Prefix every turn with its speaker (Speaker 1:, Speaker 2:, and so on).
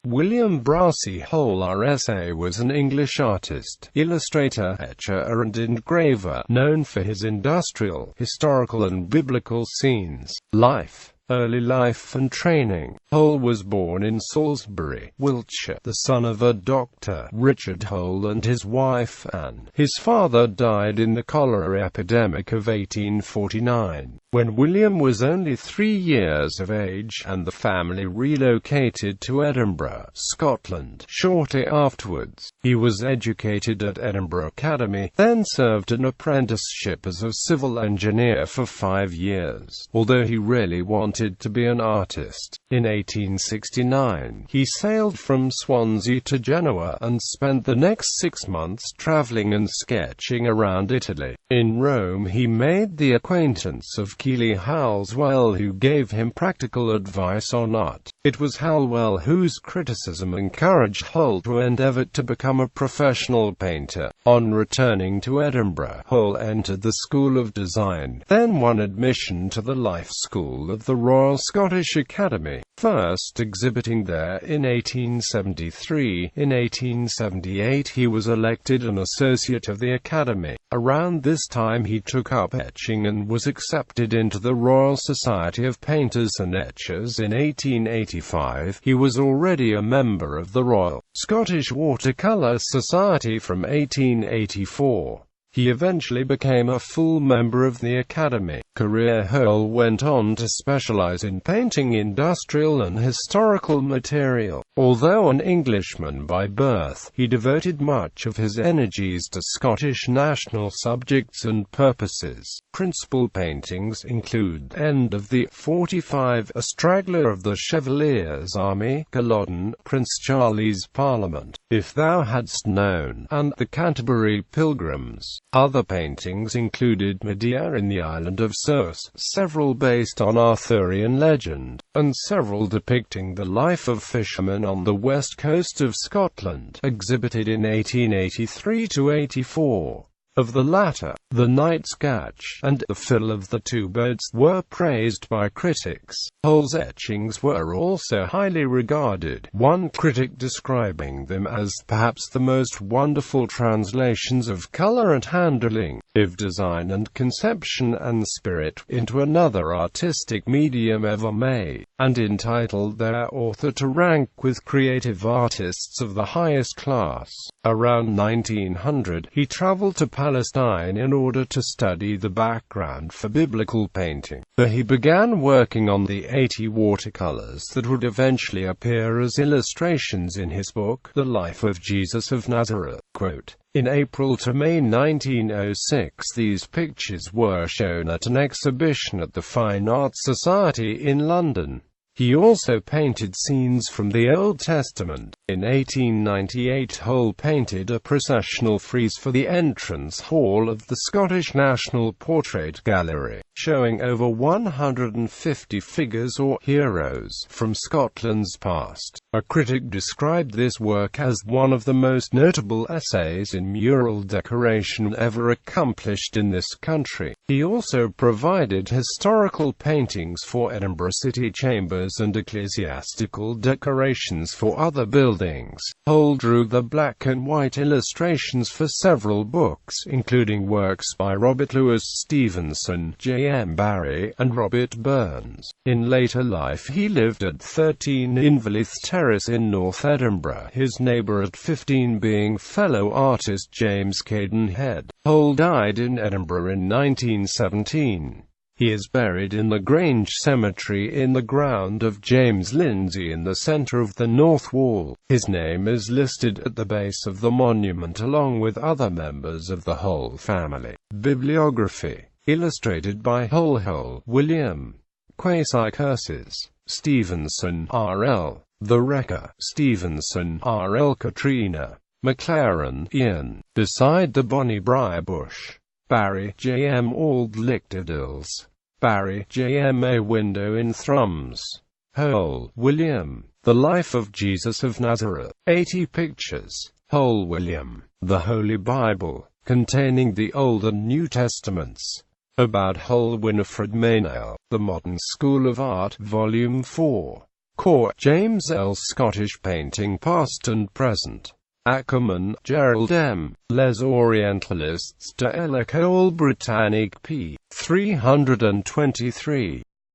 Speaker 1: William Brassey Hole RSA was an English artist, illustrator, etcher and engraver, known for his industrial, historical and biblical scenes. Early life and training. Hole was born in Salisbury, Wiltshire, the son of a doctor, Richard Hole, and his wife, Anne. His father died in the cholera epidemic of 1849, when William was only 3 years of age, and the family relocated to Edinburgh, Scotland, shortly afterwards. He was educated at Edinburgh Academy, then served an apprenticeship as a civil engineer for 5 years, although he really wanted to be an artist. In 1869, he sailed from Swansea to Genoa and spent the next 6 months travelling and sketching around Italy. In Rome he made the acquaintance of Keely Halswell, who gave him practical advice on art. It was Halswell whose criticism encouraged Hole to endeavour to become a professional painter. On returning to Edinburgh, Hole entered the School of Design, then won admission to the Life School of the Royal Scottish Academy, first exhibiting there in 1873. In 1878 he was elected an associate of the Academy. Around this time he took up etching and was accepted into the Royal Society of Painters and Etchers. In 1885, he was already a member of the Royal Scottish Watercolour Society from 1884. He eventually became a full member of the Academy. Career. Hole went on to specialize in painting industrial and historical material. Although an Englishman by birth, he devoted much of his energies to Scottish national subjects and purposes. Principal paintings include End of the 45, A Straggler of the Chevalier's Army, Culloden, Prince Charlie's Parliament, If Thou Hadst Known, and The Canterbury Pilgrims. Other paintings included Medea in the island of Sousse, several based on Arthurian legend, and several depicting the life of fishermen on the west coast of Scotland, exhibited in 1883–84. Of the latter, The Night Sketch and The Fiddle of the Two Birds were praised by critics. Hole's etchings were also highly regarded, one critic describing them as perhaps the most wonderful translations of color and handling, of design and conception and spirit, into another artistic medium ever made, and entitled their author to rank with creative artists of the highest class. Around 1900, he traveled to Palestine in order to study the background for biblical painting. There he began working on the 80 watercolors that would eventually appear as illustrations in his book, The Life of Jesus of Nazareth. Quote, in April to May 1906 these pictures were shown at an exhibition at the Fine Arts Society in London. He also painted scenes from the Old Testament. In 1898 Hole painted a processional frieze for the entrance hall of the Scottish National Portrait Gallery, showing over 150 figures or heroes from Scotland's past. A critic described this work as one of the most notable essays in mural decoration ever accomplished in this country. He also provided historical paintings for Edinburgh city chambers and ecclesiastical decorations for other buildings. Hole drew the black and white illustrations for several books, including works by Robert Louis Stevenson, J. M. Barrie, and Robert Burns. In later life he lived at 13 Inverleith Terrace in North Edinburgh, his neighbour at 15 being fellow artist James Cadenhead. Hole died in Edinburgh in 1917. He is buried in the Grange Cemetery in the ground of James Lindsay in the centre of the north wall. His name is listed at the base of the monument along with other members of the Hole family. Bibliography. Illustrated by Hole, William. Quasi-curses. Stevenson, R.L. The Wrecker. Stevenson, R.L. Katrina. McLaren, Ian. Beside the Bonnie Briar Bush. Barry, J. M. Auld Lichterdils. Barry, J. M. A Window in Thrums. Hole, William. The Life of Jesus of Nazareth. 80 pictures. Hole, William. The Holy Bible, containing the Old and New Testaments. About Hole, Winifred Meynell. The Modern School of Art, Volume 4. Court, James L. Scottish painting past and present. Ackerman, Gerald M. Les Orientalistes de l'école britannique p. 323.